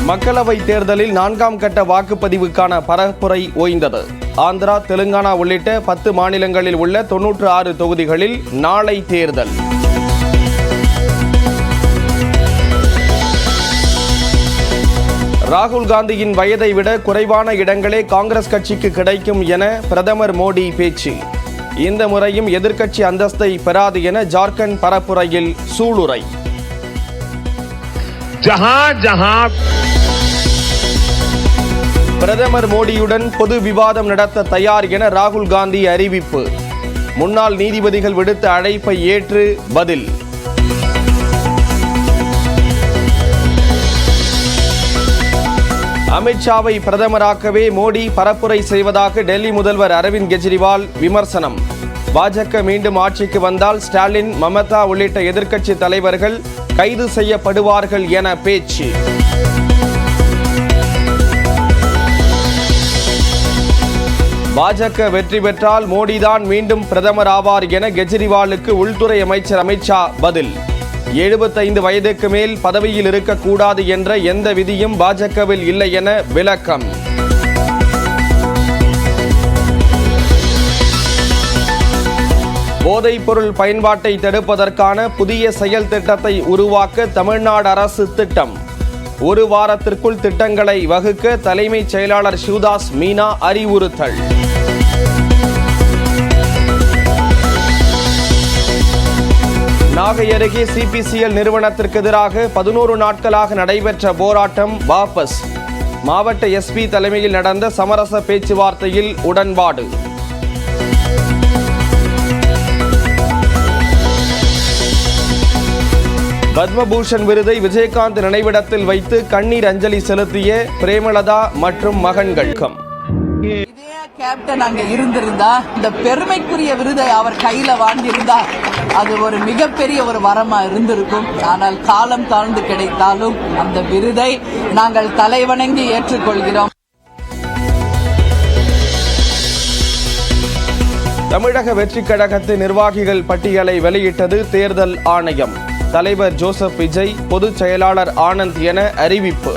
மக்களவை தேர்தலில் 4ஆம் கட்ட வாக்குப்பதிவுக்கான பரப்புரை ஓய்ந்தது. ஆந்திரா, தெலுங்கானா உள்ளிட்ட 10 மாநிலங்களில் உள்ள 96 தொகுதிகளில் நாளை தேர்தல். ராகுல் காந்தியின் வயதை விட குறைவான இடங்களே காங்கிரஸ் கட்சிக்கு கிடைக்கும் என பிரதமர் மோடி பேச்சு. இந்த முறையும் எதிர்க்கட்சி அந்தஸ்தை பெறாது என ஜார்க்கண்ட் பரப்புரையில் சூளுரை. பிரதமர் மோடியுடன் பொது விவாதம் நடத்த தயார் என ராகுல் காந்தி அறிவிப்பு. முன்னாள் நீதிபதிகள் விடுத்த அழைப்பை ஏற்று பதில். அமித்ஷாவை பிரதமராக்கவே மோடி பரப்புரை செய்வதாக டெல்லி முதல்வர் அரவிந்த் கெஜ்ரிவால் விமர்சனம். பாஜக மீண்டும் ஆட்சிக்கு வந்தால் ஸ்டாலின், மமதா உள்ளிட்ட எதிர்க்கட்சி தலைவர்கள் கைது செய்யப்படுவார்கள் என பேச்சு. பாஜக வெற்றி பெற்றால் மோடிதான் மீண்டும் பிரதமர் ஆவார் என கெஜ்ரிவாலுக்கு உள்துறை அமைச்சர் அமித்ஷா பதில். 75 வயதுக்கு மேல் பதவியில் இருக்கக்கூடாது என்ற எந்த விதியும் பாஜகவில் இல்லை என விளக்கம். போதைப் பொருள் பயன்பாட்டை தடுப்பதற்கான புதிய செயல் திட்டத்தை உருவாக்க தமிழ்நாடு அரசு திட்டம். ஒரு வாரத்திற்குள் திட்டங்களை வகுக்க தலைமைச் செயலாளர் சிவதாஸ் மீனா அறிவுறுத்தல். நாகை அருகே சிபிசிஎல் நிறுவனத்திற்கு எதிராக 11 நாட்களாக நடைபெற்ற போராட்டம் வாபஸ். மாவட்ட எஸ்பி தலைமையில் நடந்த சமரச பேச்சுவார்த்தையில் உடன்பாடு. பத்மபூஷன் விருதை விஜயகாந்த் நினைவிடத்தில் வைத்து கண்ணீர் அஞ்சலி செலுத்திய பிரேமலதா மற்றும் மகன்கள். கேப்டன் அங்க இருந்திருந்தா இந்த பெருமைக்குரிய விருதை அவர் கையில வாங்கியிருந்தா அது ஒரு மிகப்பெரிய ஒரு வரமா இருந்திருக்கும். ஆனால் காலம் தாழ்ந்து கிடைத்தாலும் அந்த விருதை நாங்கள் தலைவணங்கி ஏற்றுக்கொள்கிறோம். தமிழக வெற்றிக் கழகத்தின் நிர்வாகிகள் பட்டியலை வெளியிட்டது தேர்தல் ஆணையம். தலைவர் ஜோசப் விஜய், பொதுச் செயலாளர் ஆனந்த் என அறிவிப்பு.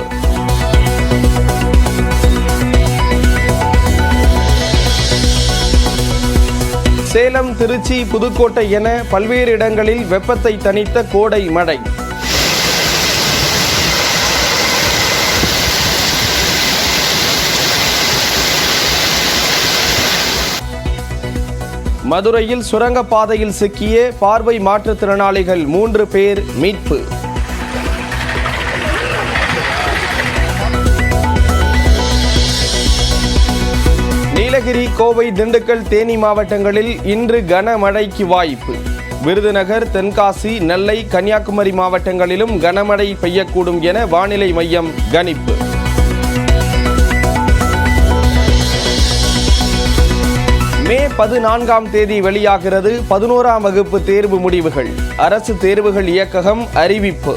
சேலம், திருச்சி, புதுக்கோட்டை என பல்வேறு இடங்களில் வெப்பத்தை தணித்த கோடை மழை. மதுரையில் சுரங்கப்பாதையில் சிக்கிய பார்வை மாற்றுத்திறனாளிகள் 3 பேர் மீட்பு. நீலகிரி, கோவை, திண்டுக்கல், தேனி மாவட்டங்களில் இன்று கனமழைக்கு வாய்ப்பு. விருதுநகர், தென்காசி, நெல்லை, கன்னியாகுமரி மாவட்டங்களிலும் கனமழை பெய்யக்கூடும் என வானிலை மையம் கணிப்பு. மே 14ஆம் தேதி வெளியாகிறது 11ஆம் வகுப்பு தேர்வு முடிவுகள். அரசு தேர்வுகள் இயக்ககம் அறிவிப்பு.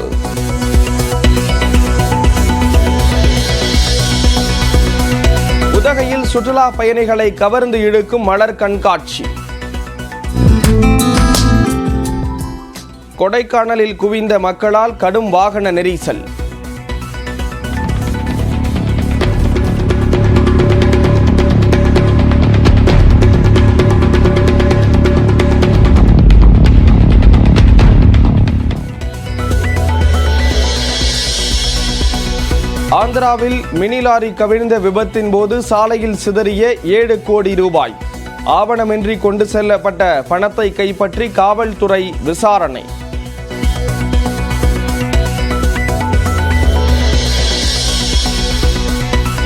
உதகையில் சுற்றுலா பயணிகளை கவர்ந்து இழுக்கும் மலர் கண்காட்சி. கொடைக்கானலில் குவிந்த மக்களால் கடும் வாகன நெரிசல். ஆந்திராவில் மினி லாரி கவிழ்ந்த விபத்தின் போது சாலையில் சிதறிய 7 கோடி ரூபாய். ஆவணமின்றி கொண்டு செல்லப்பட்ட பணத்தை கைப்பற்றி காவல்துறை விசாரணை.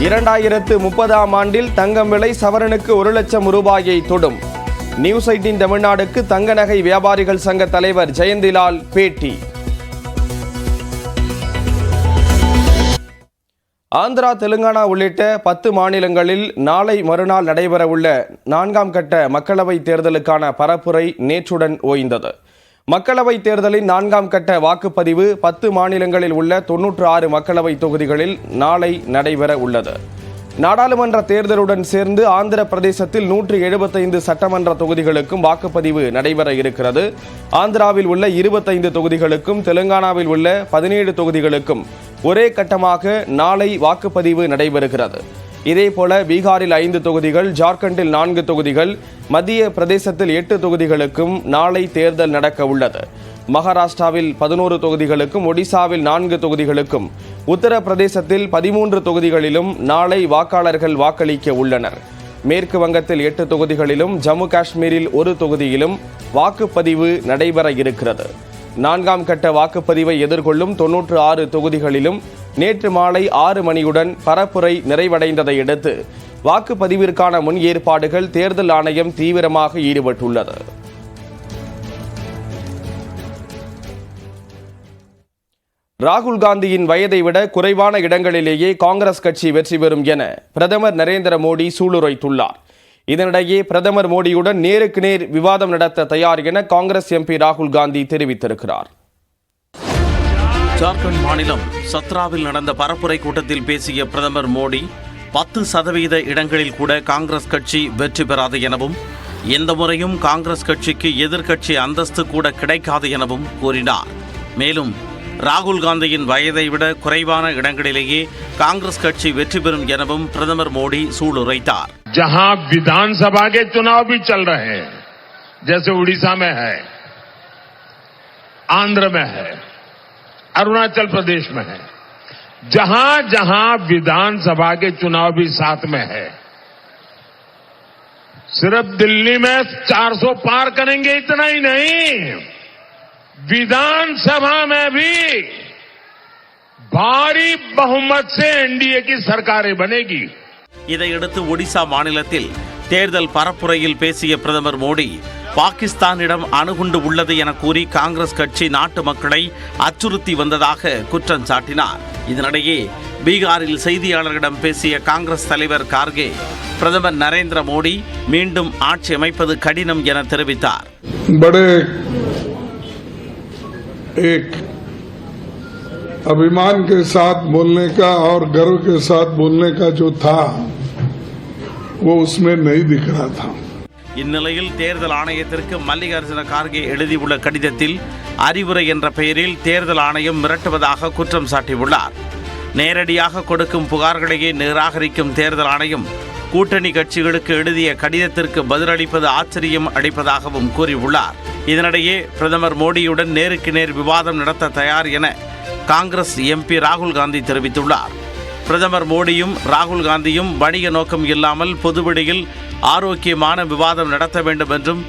(2030) தங்கம் விலை சவரனுக்கு 1 லட்சம் ரூபாயை தொடும். நியூஸ் 18 தமிழ்நாடுக்கு தங்க நகை வியாபாரிகள் சங்க தலைவர் ஜெயந்திலால் பேட்டி. ஆந்திரா, தெலுங்கானா உள்ளிட்ட 10 மாநிலங்களில் நாளை மறுநாள் நடைபெறவுள்ள 4ஆம் கட்ட மக்களவைத் தேர்தலுக்கான பரப்புரை நேற்றுடன் ஓய்ந்தது. மக்களவைத் தேர்தலின் 4ஆம் கட்ட வாக்குப்பதிவு 10 மாநிலங்களில் உள்ள 96 மக்களவைத் தொகுதிகளில் நாளை நடைபெற உள்ளது. நாடாளுமன்ற தேர்தலுடன் சேர்ந்து ஆந்திர பிரதேசத்தில் 175 சட்டமன்ற தொகுதிகளுக்கும் வாக்குப்பதிவு நடைபெற இருக்கிறது. ஆந்திராவில் உள்ள 25 தொகுதிகளுக்கும் தெலுங்கானாவில் உள்ள 17 தொகுதிகளுக்கும் ஒரே கட்டமாக நாளை வாக்குப்பதிவு நடைபெறுகிறது. இதேபோல பீகாரில் 5 தொகுதிகள், ஜார்க்கண்டில் 4 தொகுதிகள், மத்திய பிரதேசத்தில் 8 தொகுதிகளுக்கும் நாளை தேர்தல் நடக்க உள்ளது. மகாராஷ்டிராவில் 11 தொகுதிகளுக்கும், ஒடிசாவில் 4 தொகுதிகளுக்கும், உத்தரப்பிரதேசத்தில் 13 தொகுதிகளிலும் நாளை வாக்காளர்கள் வாக்களிக்க உள்ளனர். மேற்கு வங்கத்தில் 8 தொகுதிகளிலும், ஜம்மு காஷ்மீரில் 1 தொகுதியிலும் வாக்குப்பதிவு நடைபெற இருக்கிறது. 4ஆம் கட்ட வாக்குப்பதிவை எதிர்கொள்ளும் 96 தொகுதிகளிலும் நேற்று மாலை 6 மணியுடன் பரப்புரை நிறைவடைந்ததை அடுத்து வாக்குப்பதிவிற்கான முன் ஏற்பாடுகள் தேர்தல் ஆணையம் தீவிரமாக ஈடுபட்டுள்ளது. ராகுல் காந்தியின் வயதை விட குறைவான இடங்களிலேயே காங்கிரஸ் கட்சி வெற்றி பெறும் என பிரதமர் நரேந்திர மோடி சூளுரைத்துள்ளார். இதனிடையே பிரதமர் மோடியுடன் நேருக்கு நேர் விவாதம் நடத்த தயார் என காங்கிரஸ் எம்பி ராகுல் காந்தி தெரிவித்திருக்கிறார். ஜார்க்கண்ட் மாநிலம் சத்ராவில் நடந்த பரப்புரை கூட்டத்தில் பேசிய பிரதமர் மோடி 10% இடங்களில் கூட காங்கிரஸ் கட்சி வெற்றி பெறாது எனவும், எந்த முறையும் காங்கிரஸ் கட்சிக்கு எதிர்க்கட்சி அந்தஸ்து கூட கிடைக்காது எனவும் கூறினார். மேலும் ராகுல் காந்தியின் வயதை விட குறைவான இடங்களிலேயே காங்கிரஸ் கட்சி வெற்றி பெறும் எனவும் பிரதமர் மோடி சூளுரைத்தார். जहां विधानसभा के चुनाव भी चल रहे हैं, जैसे उड़ीसा में है, आंध्र में है, अरुणाचल प्रदेश में है, जहां जहां विधानसभा के चुनाव भी साथ में है, सिर्फ दिल्ली में 400 पार करेंगे इतना ही नहीं, विधानसभा में भी भारी बहुमत से एनडीए की सरकारें बनेगी. இதையடுத்து ஒடிசா மாநிலத்தில் தேர்தல் பரப்புரையில் பேசிய பிரதமர் மோடி பாகிஸ்தானிடம் அணுகுண்டு உள்ளது என கூறி காங்கிரஸ் கட்சி நாட்டு மக்களை அச்சுறுத்தி வந்ததாக குற்றம் சாட்டினார். இதனிடையே பீகாரில் செய்தியாளர்களிடம் பேசிய காங்கிரஸ் தலைவர் கார்கே பிரதமர் நரேந்திர மோடி மீண்டும் ஆட்சி அமைப்பது கடினம் என தெரிவித்தார். अभिमान के साथ बोलने का और गर्व के साथ बोलने का जो था वो उसमें नहीं दिख रहा था. இந்நிலையில் தேர்தல் ஆணையத்திற்கு மல்லிகார்ஜுன கார்கே எழுதியுள்ள கடிதத்தில் அறிவுரை என்ற பெயரில் தேர்தல் ஆணையம் மிரட்டுவதாக குற்றம் சாட்டியுள்ளார். நேரடியாக கொடுக்கும் புகார்களையே நிராகரிக்கும் தேர்தல் ஆணையம் கூட்டணி கட்சிகளுக்கு எழுதிய கடிதத்திற்கு பதிலளிப்பது ஆச்சரியம் அளிப்பதாகவும் கூறியுள்ளார். இதனிடையே பிரதமர் மோடியுடன் நேருக்கு நேர் விவாதம் நடத்த தயார் என காங்கிரஸ் எம்பி ராகுல் காந்தி தெரிவித்துள்ளார். பிரதமர் மோடியும் ராகுல் காந்தியும் வணிக நோக்கம் இல்லாமல் பொதுவெளியில் ஆரோக்கியமான விவாதம் நடத்த வேண்டும் என்றும்